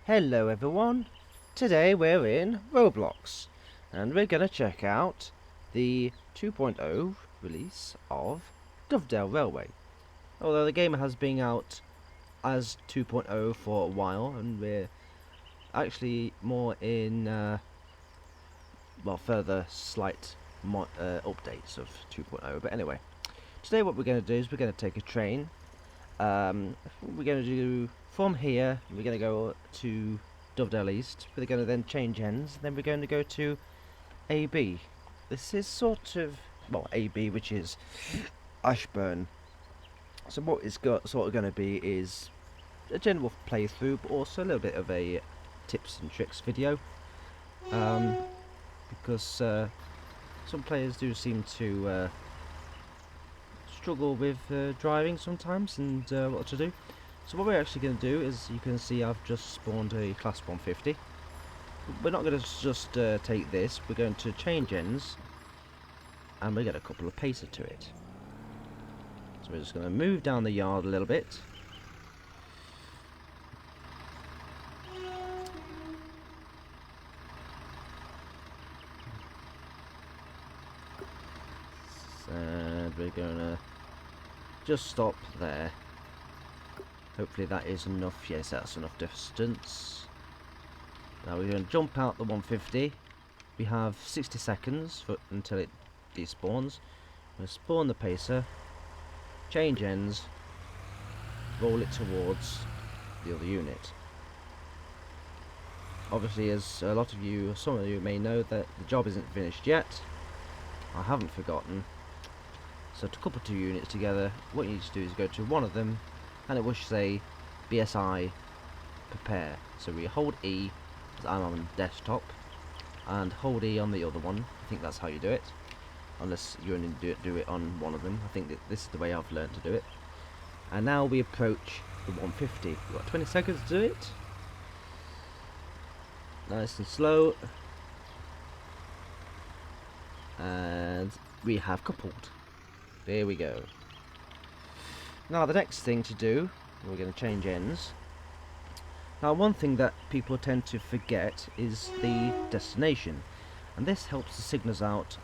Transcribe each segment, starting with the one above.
Hello everyone, today we're in Roblox and we're going to check out the 2.0 release of Dovedale Railway. Although the game has been out as 2.0 for a while and we're actually more in further slight updates of 2.0, but anyway, today what we're going to do is we're going to take a train. We're going to do from here, we're going to go to Dovedale East, we're going to then change ends, then we're going to go to AB. This is sort of, AB, which is Ashburn. So what it's sort of going to be is a general playthrough, but also a little bit of a tips and tricks video. Because some players do seem to struggle with driving sometimes and what to do. So what we're actually going to do is, you can see I've just spawned a class 150. We're not going to just take this, we're going to change ends and we get a couple of pacer to it. So we're just going to move down the yard a little bit. And we're going to just stop there. Hopefully that is enough. Yes, that's enough distance. Now we're going to jump out the 150. We have 60 seconds until it despawns. We'll spawn the pacer, change ends, roll it towards the other unit. Obviously, as a lot of you, some of you may know, that the job isn't finished yet. I haven't forgotten. So to couple two units together, what you need to do is go to one of them and it will say BSI prepare. So we hold E, as I'm on desktop, and hold E on the other one. I think that's how you do it, unless you only do it on one of them. I think that this is the way I've learned to do it. And now we approach the 150. We've got 20 seconds to do it. Nice and slow. And we have coupled. There we go. Now the next thing to do, we're going to change ends. Now one thing that people tend to forget is the destination, and this helps the signals out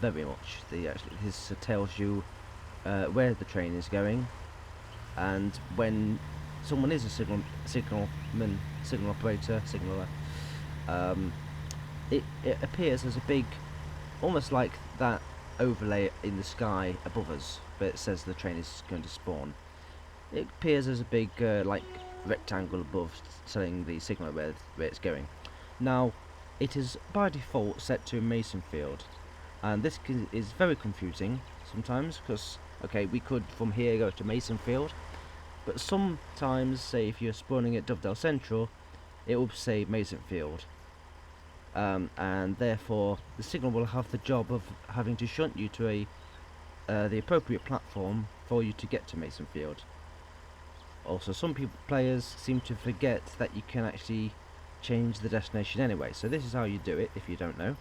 very much. This tells you where the train is going, and when someone is a signaler, it appears as a big, almost like that overlay in the sky above us, but it says the train is going to spawn. It appears as a big like rectangle above, telling the signal where it's going. Now it is by default set to Mason Field, and this is very confusing sometimes, because okay, we could from here go to Mason Field, but sometimes, say if you're spawning at Dovedale Central, it will say Mason Field. And therefore the signal will have the job of having to shunt you to the appropriate platform for you to get to Mason Field. Also, some players seem to forget that you can actually change the destination anyway, so this is how you do it if you don't know.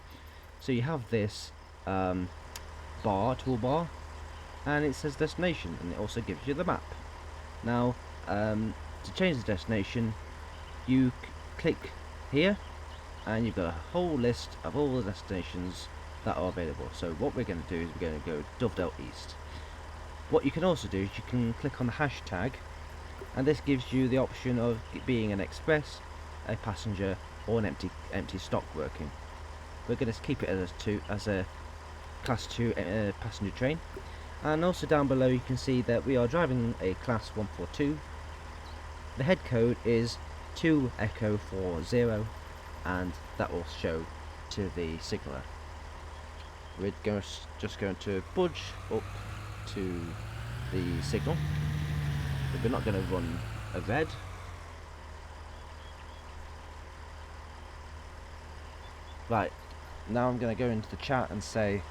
So you have this toolbar, and it says destination, and it also gives you the map. Now to change the destination, you click here and you've got a whole list of all the destinations that are available. So what we're going to do is we're going to go Dovedale East. What you can also do is you can click on the hashtag, and this gives you the option of it being an express, a passenger, or an empty stock working. We're going to keep it as a class 2 passenger train. And also down below you can see that we are driving a class 142. The head code is 2 Echo 40, and that will show to the signaller. We're just going to budge up to the signal, but we're not going to run a red. Right, now I'm going to go into the chat and say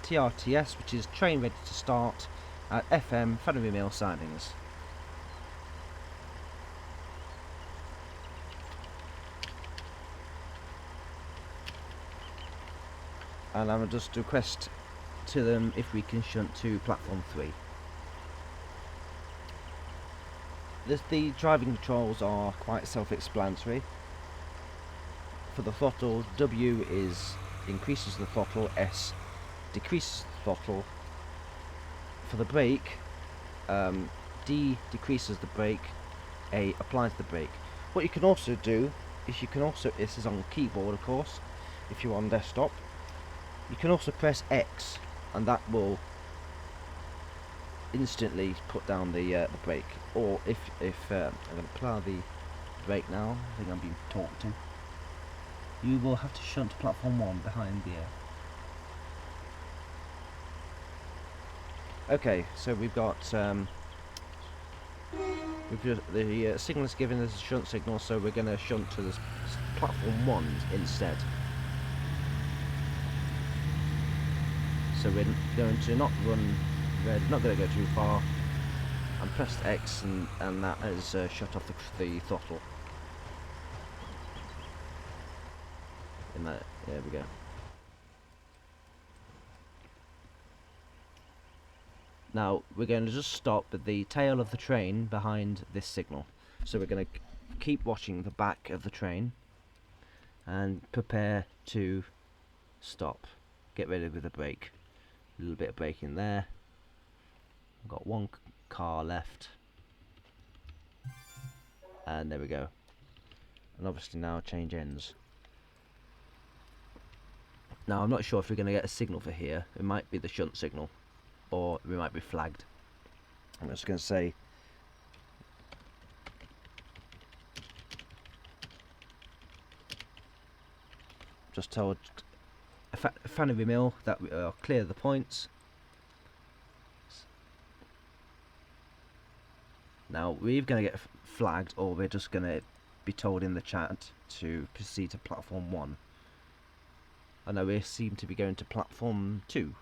TRTS, which is train ready to start at FM FANORY Mill sidings. And I will just request to them if we can shunt to platform 3. The driving controls are quite self-explanatory. For the throttle, W increases the throttle, S decreases the throttle. For the brake, D decreases the brake, A applies the brake. What you can also do is this is on the keyboard of course, if you're on desktop, you can also press X and that will instantly put down the brake. Or if I'm going to apply the brake now, I think I'm being talked to. You will have to shunt to platform 1 behind the air. Okay, so we've got the signal is giving us a shunt signal, so we're going to shunt to this platform 1 instead. So we're going to not run red, not going to go too far, and pressed X, and that has shut off the throttle. There we go. Now we're going to just stop at the tail of the train behind this signal. So we're going to keep watching the back of the train and prepare to stop. Get ready with the brake. A little bit of braking there. I've got one car left. And there we go. And obviously now change ends. Now I'm not sure if we're going to get a signal for here. It might be the shunt signal, or we might be flagged. I'm just going to say just told FANORY mill that we are clear of the points. Now we're going to get flagged, or we're just going to be told in the chat to proceed to platform 1. I know we seem to be going to platform 2.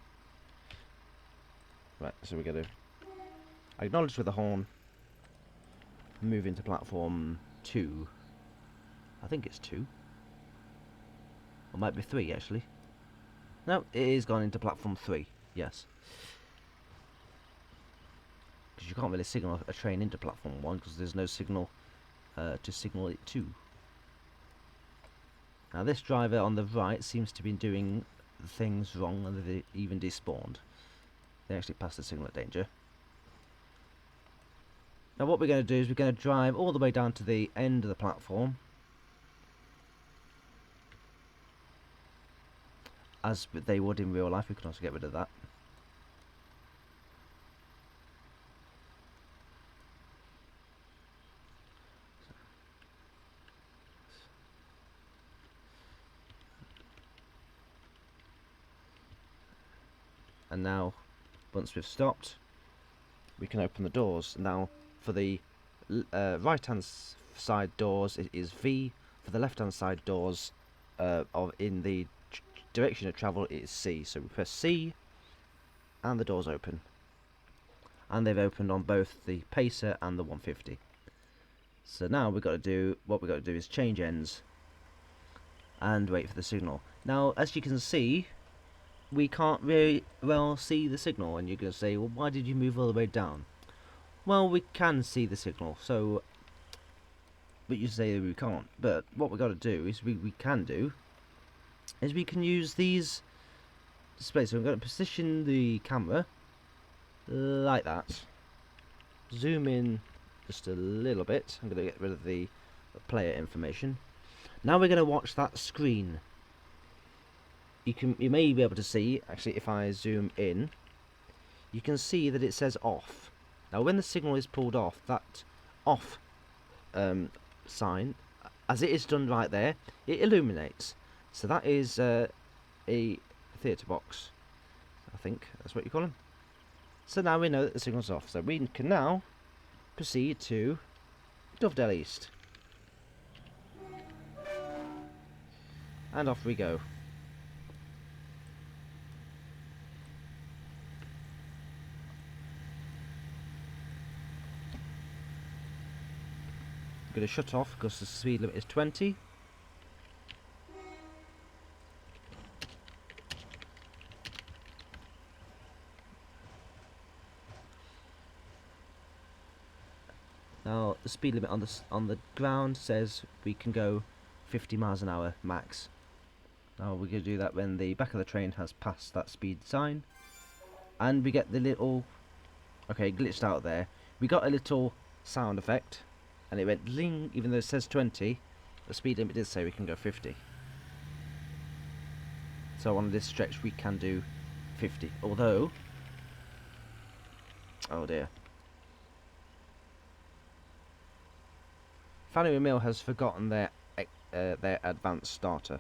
Right, so we're going to acknowledge with the horn, move into platform 2. I think it's 2. Or might be 3 actually. No, it is gone into platform 3, yes. Because you can't really signal a train into platform 1 because there's no signal to signal it to. Now this driver on the right seems to be doing things wrong, and they even despawned. They actually passed the signal at danger. Now what we're going to do is we're going to drive all the way down to the end of the platform, as they would in real life. We can also get rid of that. And now, once we've stopped, we can open the doors. Now, for the right-hand side doors, it is V. For the left-hand side doors, in the direction of travel, it is C. So we press C, and the doors open. And they've opened on both the Pacer and the 150. So now what we've got to do is change ends and wait for the signal. Now, as you can see, we can't very well see the signal, and you're going to say, well, why did you move all the way down? Well, we can see the signal, so, but you say that we can't. But what we've got to do is we can use these displays. So we're going to position the camera like that, zoom in just a little bit. I'm going to get rid of the player information. Now we're going to watch that screen. You may be able to see, actually, if I zoom in, you can see that it says off. Now when the signal is pulled off, that off sign, as it is done right there, it illuminates. So that is a theatre box, I think that's what you call them. So now we know that the signal's off, so we can now proceed to Dovedale East. And off we go. I'm going to shut off because the speed limit is 20. the speed limit on the ground says we can go 50 miles an hour max. Now we're going to do that when the back of the train has passed that speed sign, and we get the little, okay, glitched out there. We got a little sound effect, and it went ling. Even though it says 20, the speed limit did say we can go 50. So on this stretch we can do 50. Although, oh dear, FANORY Mill has forgotten their advanced starter.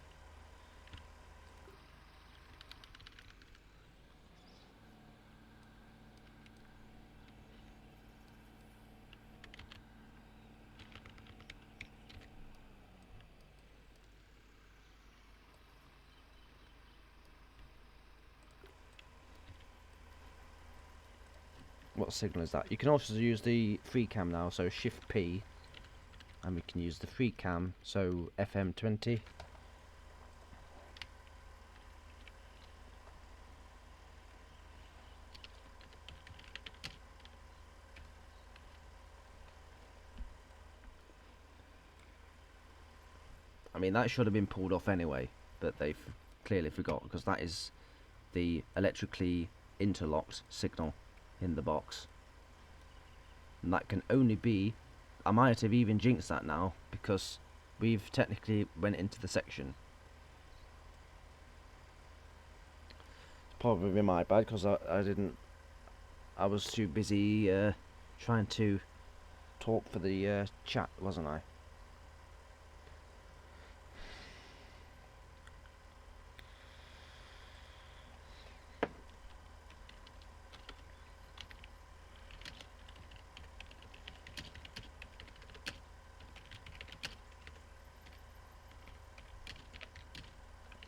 What signal is that? You can also use the free cam now, so Shift P, and we can use the free cam, so FM 20. I mean, that should have been pulled off anyway, but they've clearly forgot, because that is the electrically interlocked signal in the box. And that can only be, I might have even jinxed that now, because we've technically went into the section. It's probably my bad, because I was too busy trying to talk for the chat, wasn't I?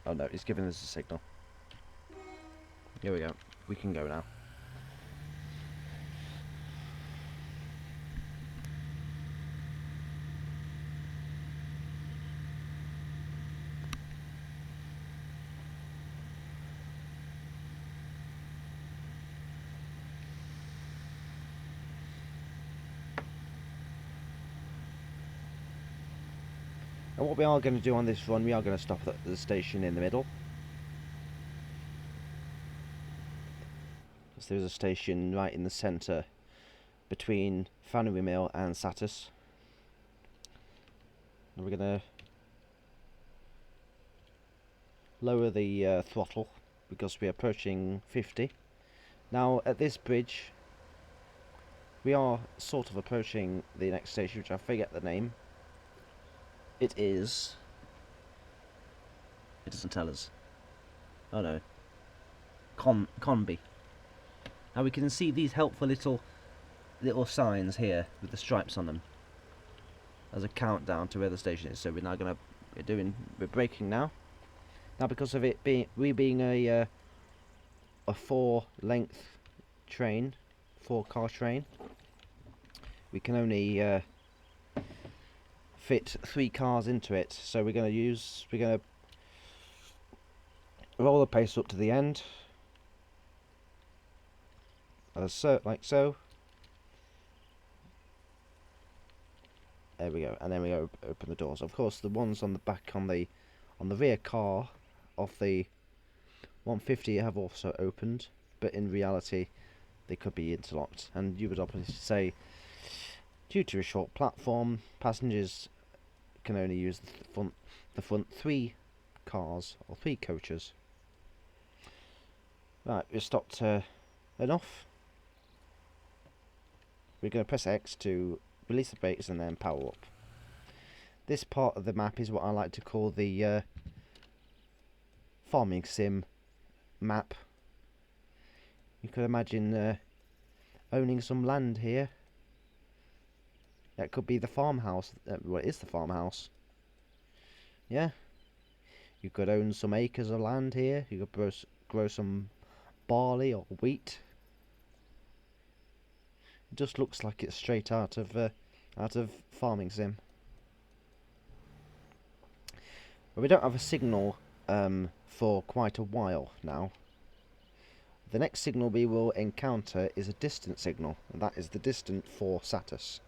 Oh no, it's giving us a signal. Here we go. We can go now. And what we are going to do on this run, we are going to stop at the station in the middle. So there's a station right in the centre between FANORY Mill and Satis. And we're going to lower the throttle because we're approaching 50. Now at this bridge we are sort of approaching the next station, which I forget the name. It doesn't tell us. Oh no. Conby. Now we can see these helpful little signs here with the stripes on them as a countdown to where the station is. So we're now we're braking now. Now because of it being a 4-length train, 4-car train, we can only fit 3 cars into it. So we're gonna roll the pace up to the end, like so. There we go, and then we open the doors. Of course, the ones on the back on the rear car of the 150 have also opened, but in reality they could be interlocked. And you would obviously say, due to a short platform, passengers can only use the front 3 cars or 3 coaches. Right, we've stopped enough. We're going to press X to release the brakes and then power up. This part of the map is what I like to call the farming sim map. You could imagine owning some land here. That could be the farmhouse. Well, it is the farmhouse. Yeah. You could own some acres of land here. You could grow some barley or wheat. It just looks like it's straight out of farming sim. But we don't have a signal for quite a while now. The next signal we will encounter is a distant signal, and that is the distant for Satis.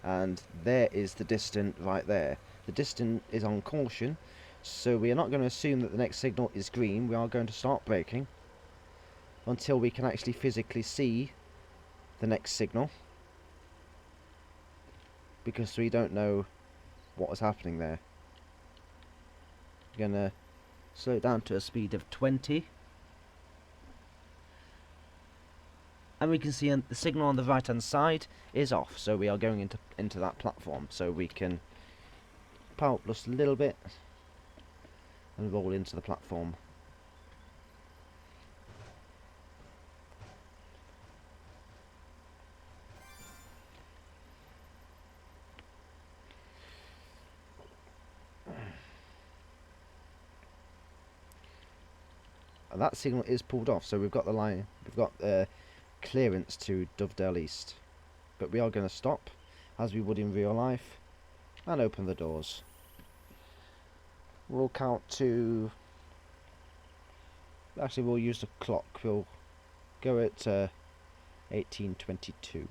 and there is the distant right there. The distant is on caution, so we are not going to assume that the next signal is green. We are going to start braking until we can actually physically see the next signal, because we don't know what was happening there. We're going to slow it down to a speed of 20. And we can see the signal on the right hand side is off, so we are going into that platform. So we can power up just a little bit and roll into the platform. And that signal is pulled off, so we've got the line, we've got clearance to Dovedale East. But we are going to stop, as we would in real life, and open the doors. We'll count to... Actually, we'll use the clock. We'll go at 18:22.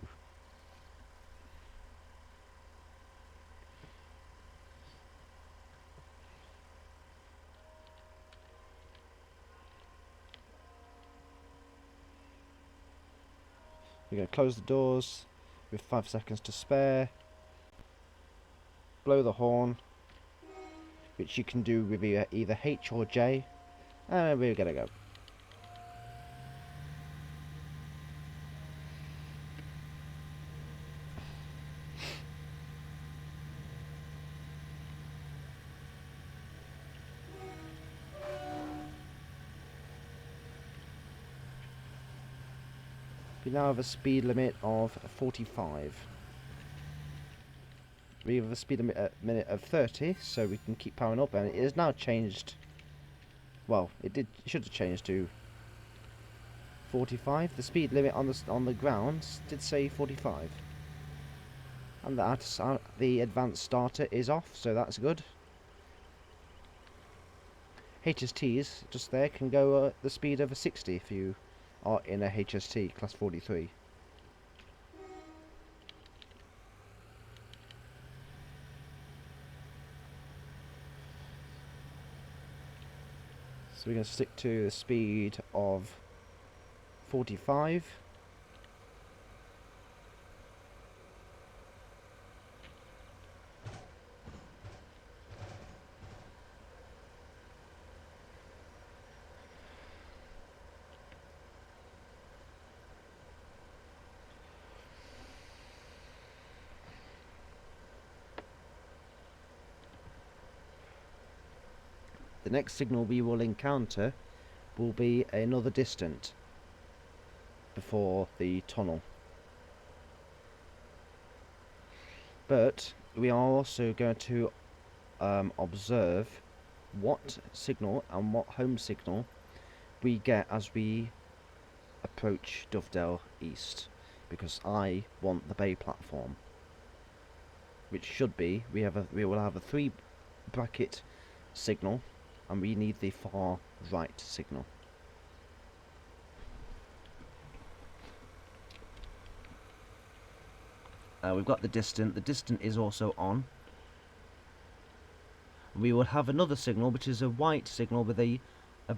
We're going to close the doors with 5 seconds to spare. Blow the horn, which you can do with either H or J, and we're going to go. We now have a speed limit of 45. We have a speed limit at minute of 30, so we can keep powering up, and it is now changed. Well, it should have changed to 45. The speed limit on the ground did say 45, and the advanced starter is off, so that's good. HSTs just there can go at the speed of a 60 if you are in a HST class 43. So we're going to stick to the speed of 45. The next signal we will encounter will be another distant before the tunnel. But we are also going to observe what signal and what home signal we get as we approach Dovedale East, because I want the bay platform, which should be, we will have a 3 bracket signal, and we need the far right signal. We've got the distant. The distant is also on. We will have another signal, which is a white signal with a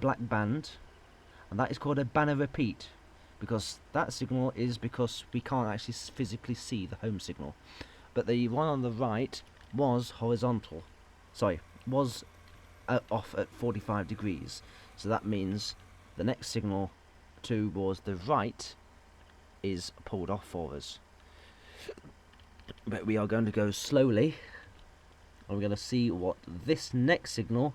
black band, and that is called a banner repeat, because that signal is because we can't actually physically see the home signal. But the one on the right was horizontal. Sorry, was off at 45 degrees. So that means the next signal towards the right is pulled off for us. But we are going to go slowly, and we're going to see what this next signal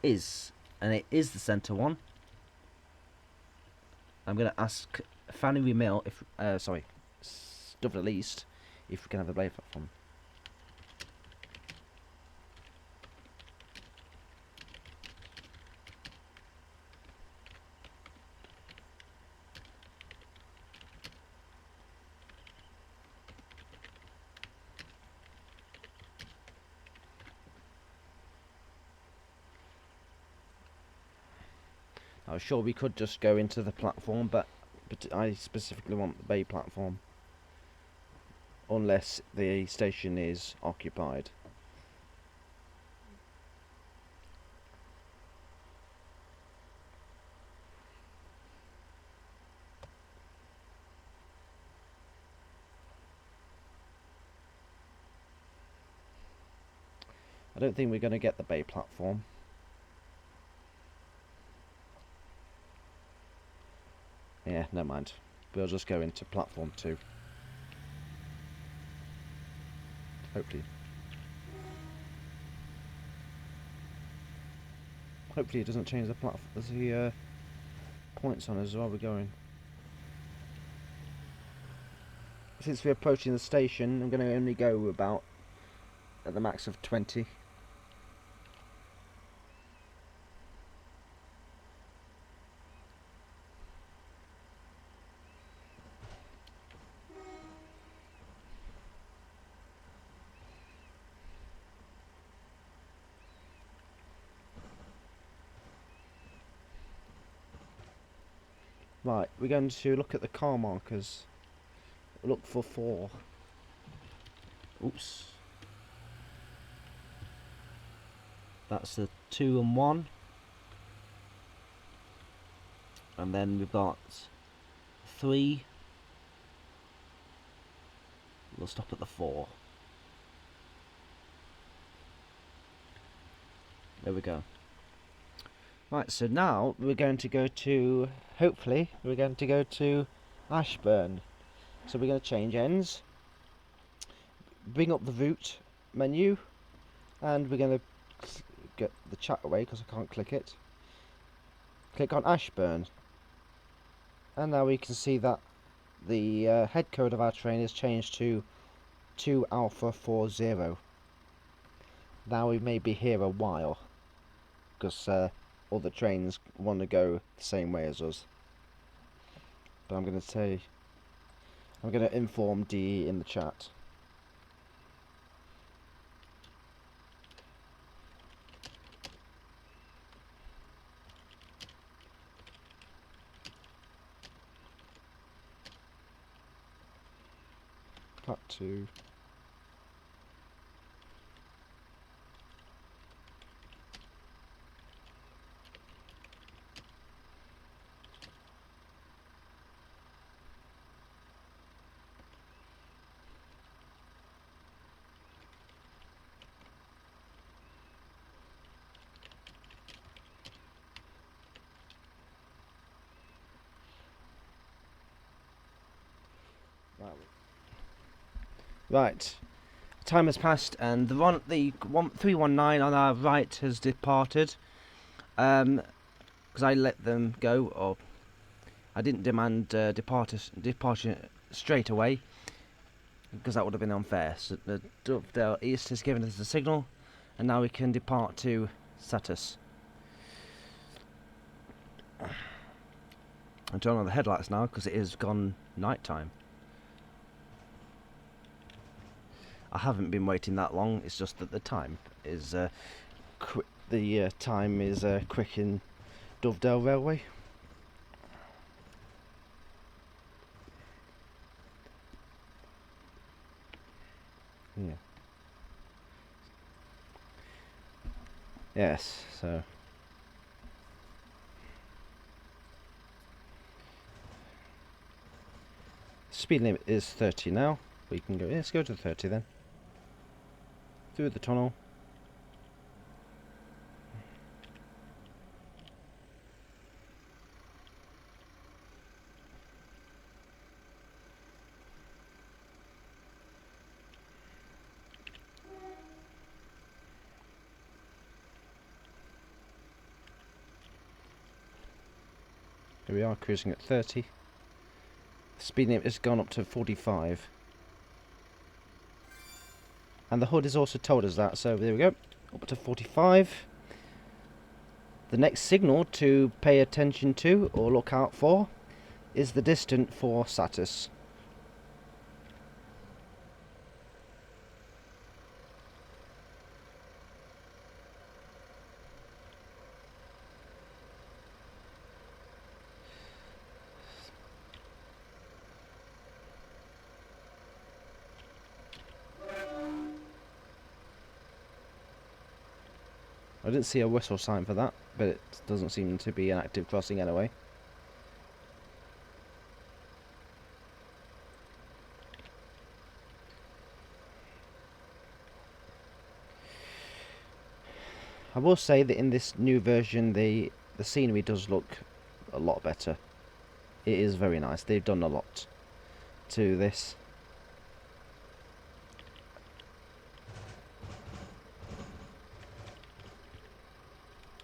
is, and it is the centre one. I'm going to ask FANORY MILL if Dovedale East if we can have a bay platform. I was sure we could just go into the platform, but I specifically want the bay platform. unless the station is occupied. I don't think we're going to get the bay platform. Yeah, never mind. We'll just go into platform 2. Hopefully. Hopefully it doesn't change the points on us while we're going. Since we're approaching the station, I'm going to only go about at the max of 20. Right, we're going to look at the car markers. Look for 4. Oops. That's the 2 and 1. And then we've got 3. We'll stop at the 4. There we go. Right, so now we're going to go to, hopefully, we're going to go to Ashburn. So we're going to change ends, bring up the route menu, and we're going to get the chat away because I can't click it. Click on Ashburn. And now we can see that the head code of our train is changed to 2 Alpha 40. Now we may be here a while, because all the trains want to go the same way as us. But I'm going to inform DE in the chat. Part 2. Right, time has passed, and the 319 on our right has departed. Because I let them go, or I didn't demand departure straight away, because that would have been unfair. So the Dovedale East has given us a signal, and now we can depart to Satis. I'll turn on the headlights now because it is gone night time. I haven't been waiting that long. It's just that the time is quick in Dovedale Railway. Yeah. Yes. So. Speed limit is 30 now. We can go. Let's go to 30 then. Through the tunnel. Here we are, cruising at 30. Speed limit has gone up to 45. And the HUD has also told us that, so there we go, up to 45. The next signal to pay attention to, or look out for, is the distant for Satis. I didn't see a whistle sign for that, but it doesn't seem to be an active crossing anyway. I will say that in this new version, the scenery does look a lot better. It is very nice. They've done a lot to this.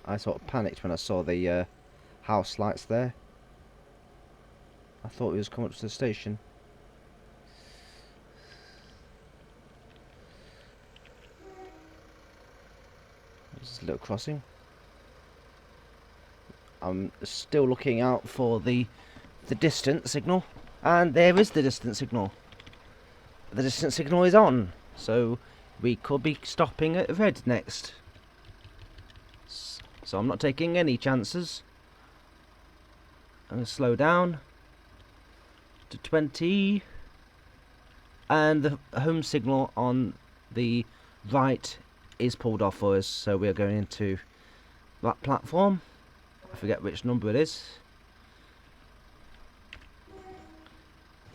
I sort of panicked when I saw the house lights there. I thought he was coming up to the station. There's a little crossing. I'm still looking out for the distance signal, and there is the distance signal. The distance signal is on, so we could be stopping at red next. So I'm not taking any chances. I'm going to slow down to 20, and the home signal on the right is pulled off for us, so we are going into that platform. I forget which number it is.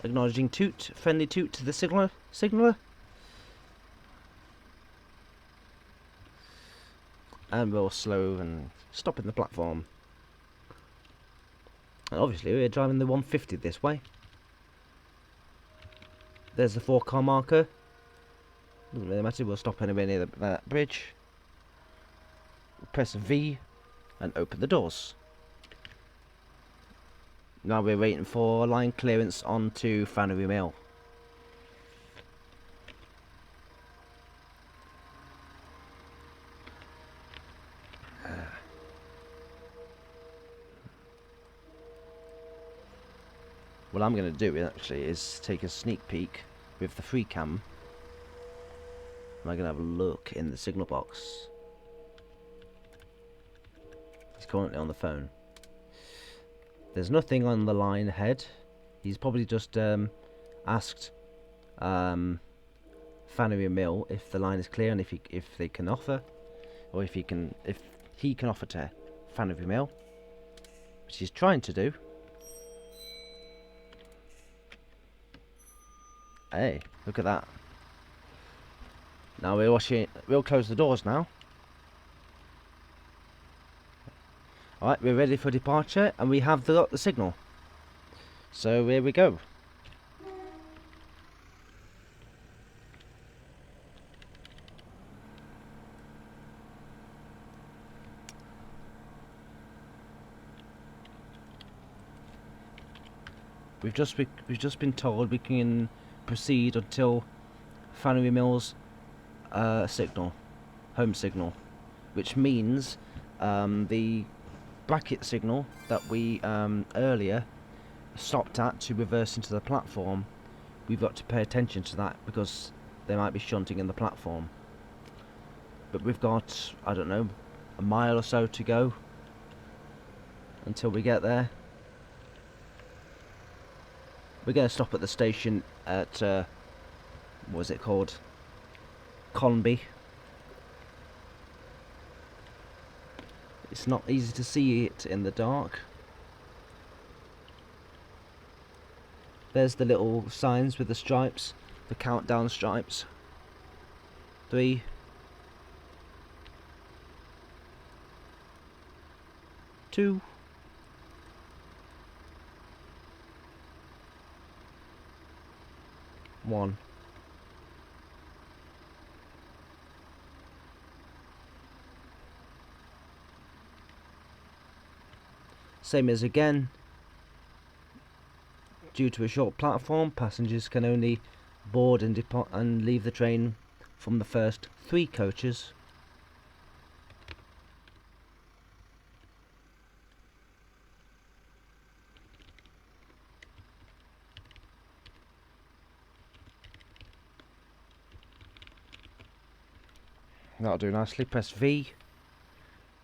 Acknowledging toot, friendly toot to the signaller. And we'll slow and stop in the platform. And obviously we're driving the 150 this way. There's the 4-car marker. Doesn't really matter, we'll stop anywhere near that bridge. Press V and open the doors. Now we're waiting for line clearance onto FANORY Mill. What I'm going to do actually is take a sneak peek with the free cam. I'm going to have a look in the signal box. He's currently on the phone. There's nothing on the line ahead. He's probably just asked FANORY Mill if the line is clear and if they can offer, or if he can offer to FANORY Mill, which he's trying to do. Hey, look at that. Now we'll close the doors now. Alright, we're ready for departure, and we have got the signal. So here we go. We've just been told we can proceed until FANORY Mill's signal, home signal, which means the bracket signal that we earlier stopped at to reverse into the platform, we've got to pay attention to that because there might be shunting in the platform. But we've got, I don't know, a mile or so to go until we get there. We're going to stop at the station at, what was it called? Conby. It's not easy to see it in the dark. There's the little signs with the stripes, the countdown stripes. 3, 2, 1. Same as again. Due to a short platform, passengers can only board and depart and leave the train from the first 3 coaches. That'll do nicely. Press V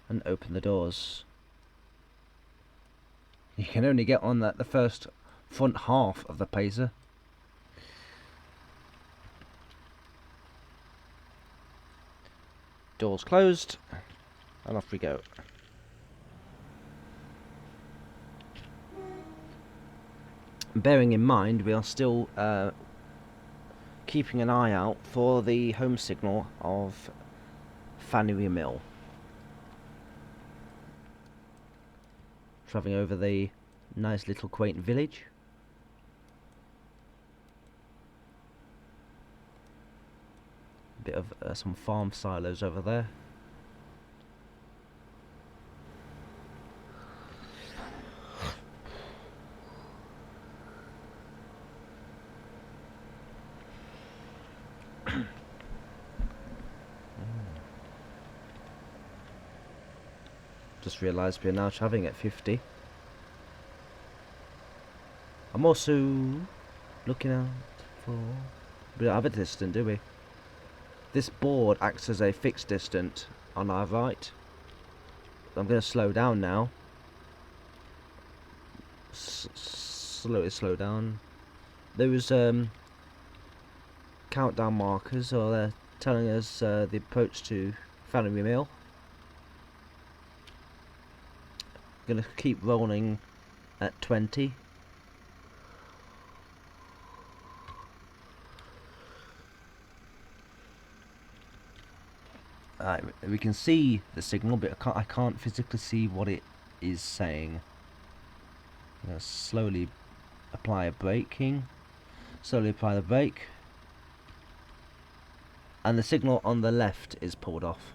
and open the doors. You can only get on the first front half of the Pacer. Doors closed. And off we go. Bearing in mind, we are still keeping an eye out for the home signal of FANORY Mill. Travelling over the nice little quaint village. A bit of some farm silos over there. Just realised we're now travelling at 50. I'm also looking out for... We don't have a distance, do we? This board acts as a fixed distance on our right. I'm going to slow down now. Slow down. Those countdown markers are telling us the approach to FANORY Mill. Gonna keep rolling at 20. We can see the signal, but I can't physically see what it is saying. I'm gonna slowly apply a braking. Slowly apply the brake. And the signal on the left is pulled off.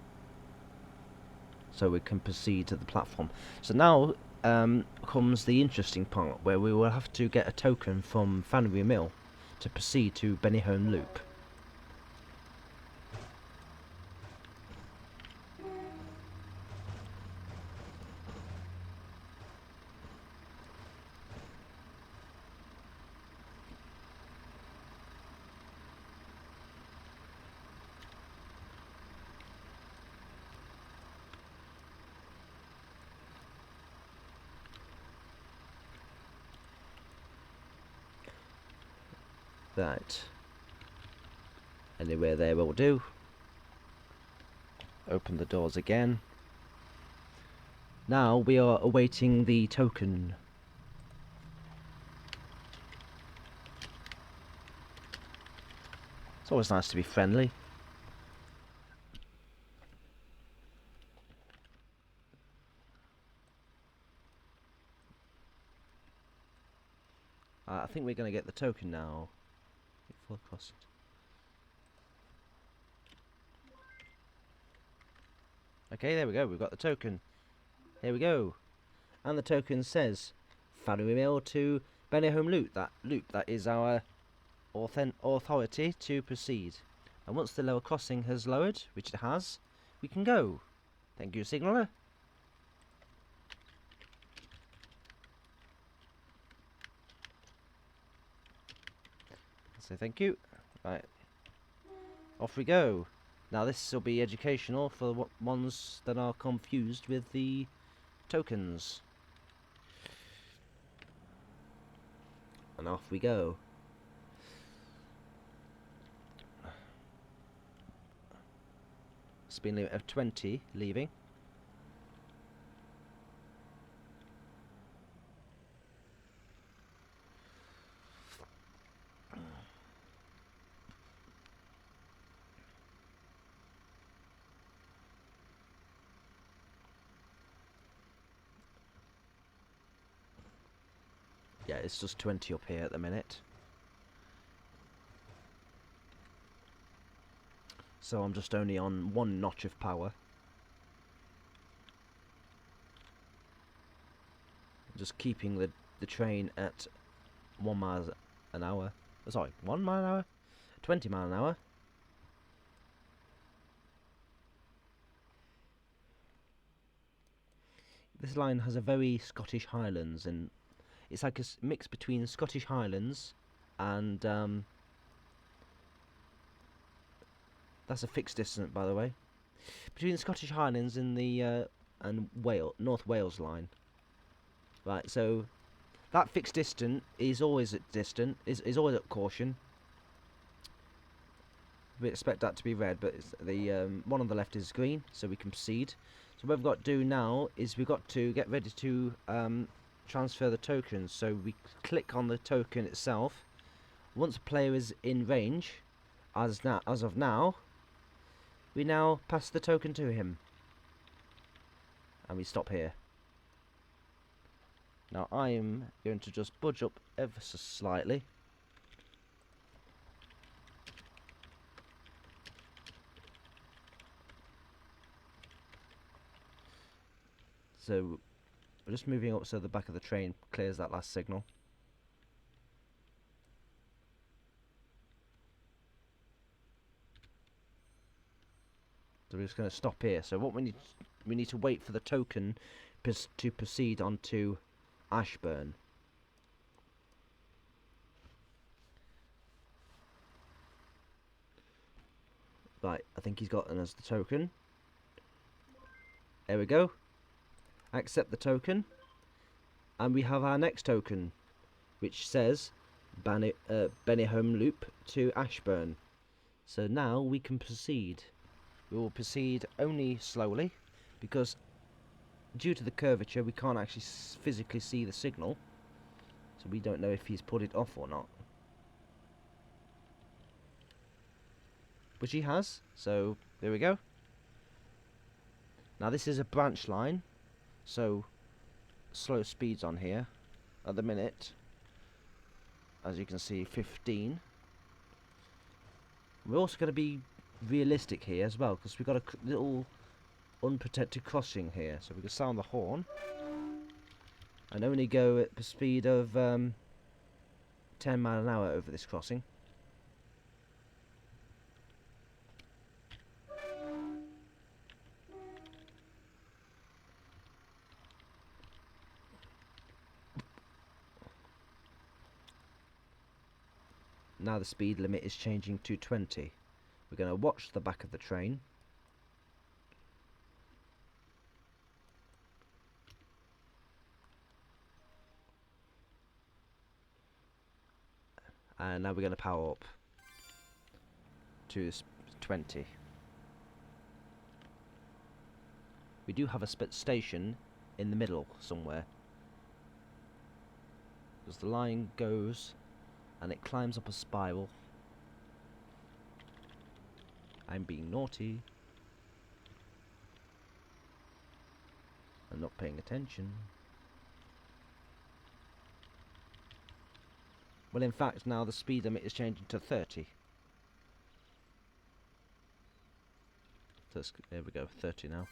So we can proceed to the platform. So now comes the interesting part, where we will have to get a token from FANORY Mill to proceed to Bennyholme Loop. Right. Anywhere there will do. Open the doors again. Now we are awaiting the token. It's always nice to be friendly. I think we're going to get the token now. Full cost. Okay, there we go. We've got the token. Here we go. And the token says FANORY Mill to Bennyholme Loop. That is our authority to proceed. And once the lower crossing has lowered, which it has, we can go. Thank you, signaller. So thank you. Right, off we go. Now this will be educational for the ones that are confused with the tokens. And off we go. Speed limit of 20, leaving. Yeah, it's just 20 up here at the minute. So I'm just only on 1 notch of power. Just keeping the train at 1 mile an hour. Sorry, 1 mile an hour? 20 mile an hour. This line has a very Scottish Highlands, and it's like a mix between Scottish Highlands and that's a fixed distance, by the way, between the Scottish Highlands and the and North Wales line. Right, so that fixed distance is always is always at caution. We expect that to be red, but it's the one on the left is green, so we can proceed. So So what we've got to do now is we've got to get ready to transfer the tokens. So we click on the token itself. Once a player is in range, as of now, we now pass the token to him. And we stop here. Now I am going to just budge up ever so slightly. So we're just moving up so the back of the train clears that last signal. So we're just going to stop here. So what we need to wait for the token to proceed onto Ashburn. Right, I think he's gotten us the token. There we go. Accept the token. And we have our next token, which says Benihome Loop to Ashburn. So now we can proceed. We will proceed only slowly, because due to the curvature we can't actually physically see the signal, so we don't know if he's put it off or not. But he has, so there we go. Now this is a branch line, so slow speeds on here at the minute, as you can see, 15. We're also going to be realistic here as well, because we've got a little unprotected crossing here, so we can sound the horn and only go at the speed of 10 miles an hour over this crossing. Now the speed limit is changing to 20. We're going to watch the back of the train. And now we're going to power up to 20. We do have a station in the middle somewhere, because the line goes and it climbs up a spiral. I'm being naughty and not paying attention. Well, in fact, now the speed limit is changing to 30. So there we go, 30 now.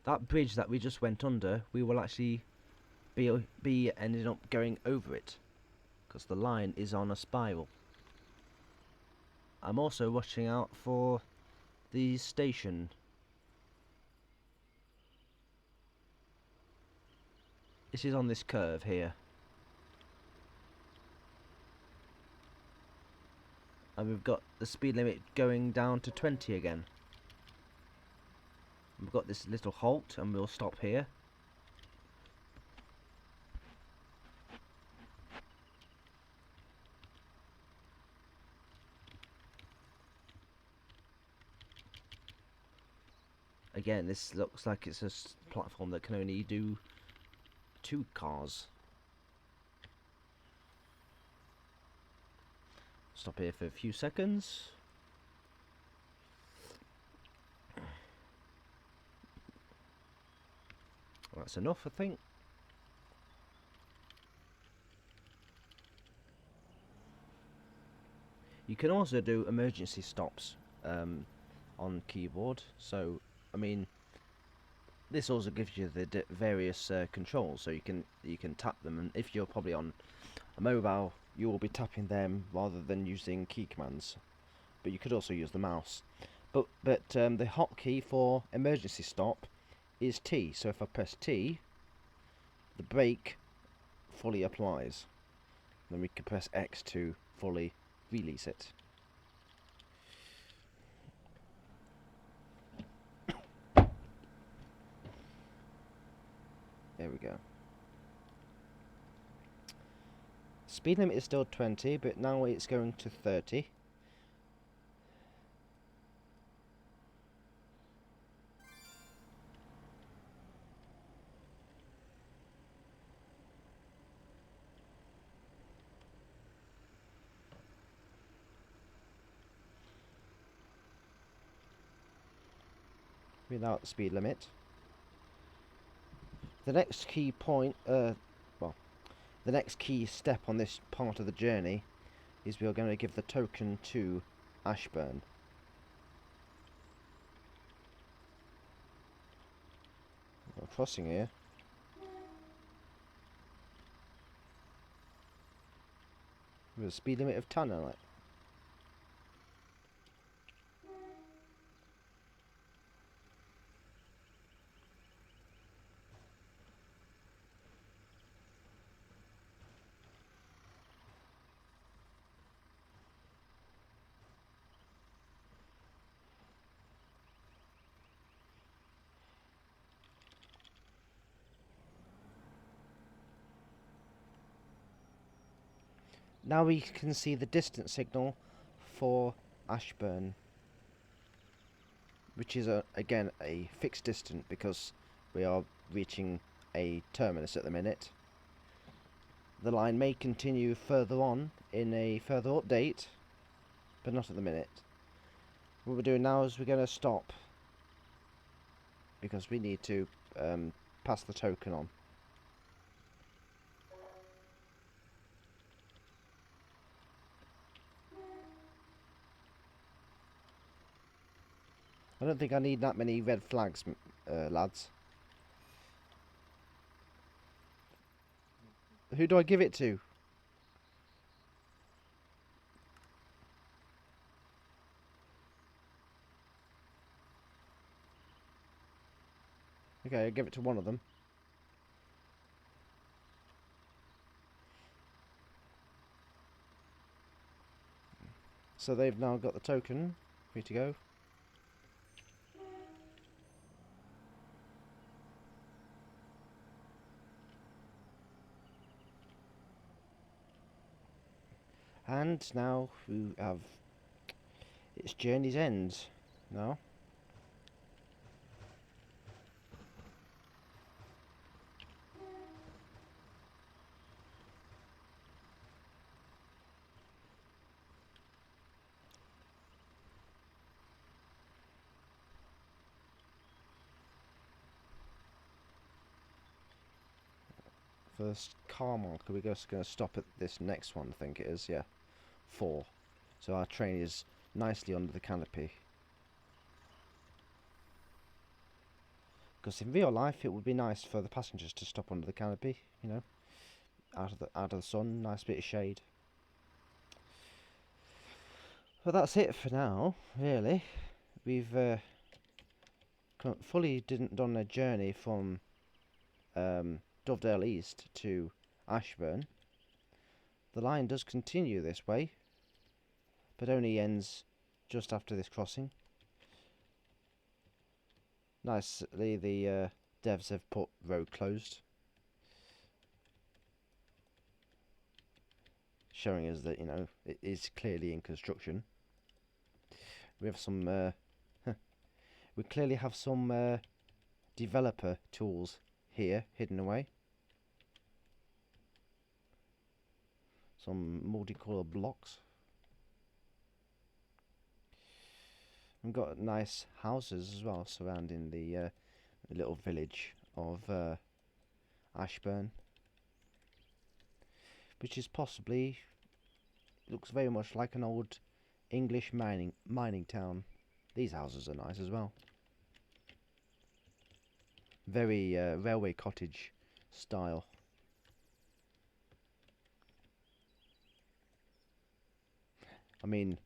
That bridge that we just went under, we will actually be ending up going over it, because the line is on a spiral. I'm also watching out for the station. This is on this curve here. And we've got the speed limit going down to 20 again. We've got this little halt and we'll stop here. Again, this looks like it's a platform that can only do 2 cars. Stop here for a few seconds. That's enough, I think. You can also do emergency stops on keyboard. So, I mean, this also gives you the various controls, so you can tap them, and if you're probably on a mobile, you will be tapping them rather than using key commands. But you could also use the mouse. But the hotkey for emergency stop is T. So if I press T, the brake fully applies. Then we can press X to fully release it. There we go. Speed limit is still 20, but now it's going to 30. Without the speed limit. The next key point, the next key step on this part of the journey is we are going to give the token to Ashburn. We're crossing here. With a speed limit of 10 on it. Now we can see the distance signal for Ashburn, which is again a fixed distance because we are reaching a terminus at the minute. The line may continue further on in a further update, but not at the minute. What we're doing now is we're going to stop because we need to pass the token on. I don't think I need that many red flags, lads. Who do I give it to? Okay, I'll give it to one of them. So they've now got the token. Free to go. And now we have its journey's end now. First car marker, we're just going to stop at this next one, I think it is, yeah. 4. So our train is nicely under the canopy. Because in real life it would be nice for the passengers to stop under the canopy, you know. Out of the sun, nice bit of shade. But that's it for now, really. We've fully done a journey from Dovedale East to Ashburn. The line does continue this way, but only ends just after this crossing. Nicely, the devs have put road closed, showing us that, you know, it is clearly in construction. We have some we clearly have some developer tools here hidden away. Some multicolored blocks. We've got nice houses as well surrounding the little village of Ashburn, which is possibly, looks very much like an old English mining town. These houses are nice as well. Very railway cottage style. I mean,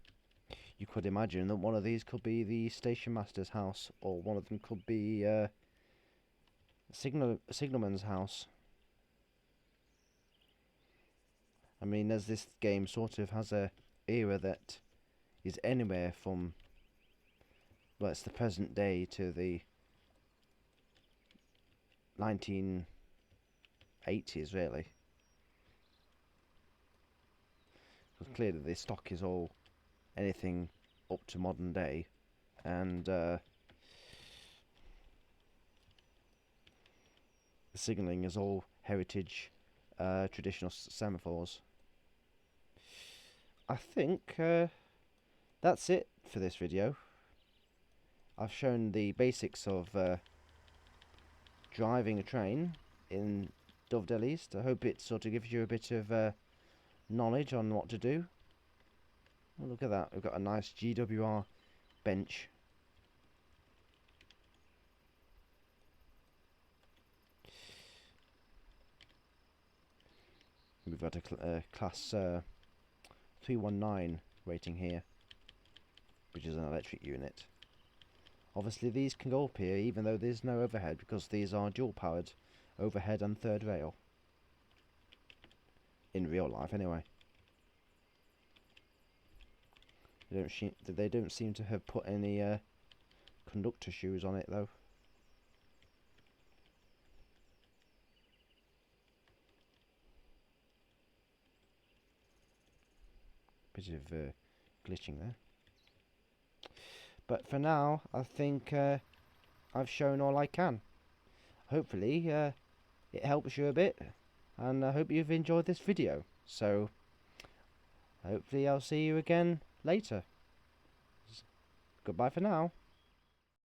you could imagine that one of these could be the station master's house, or one of them could be signalman's house. I mean, as this game sort of has a era that is anywhere from, well, it's the present day to the 1980s, really. because clearly the stock is all anything up to modern day, and the signalling is all heritage traditional semaphores. I think that's it for this video. I've shown the basics of driving a train in Dovedale East. I hope it sort of gives you a bit of knowledge on what to do. Oh, look at that, we've got a nice GWR bench. We've got a class 319 rating here, which is an electric unit. Obviously these can go up here even though there's no overhead, because these are dual powered overhead and third rail. In real life anyway. They don't seem to have put any conductor shoes on it though. Bit of glitching there. But for now, I think I've shown all I can. Hopefully it helps you a bit, and I hope you've enjoyed this video. So hopefully I'll see you again later. Goodbye for now.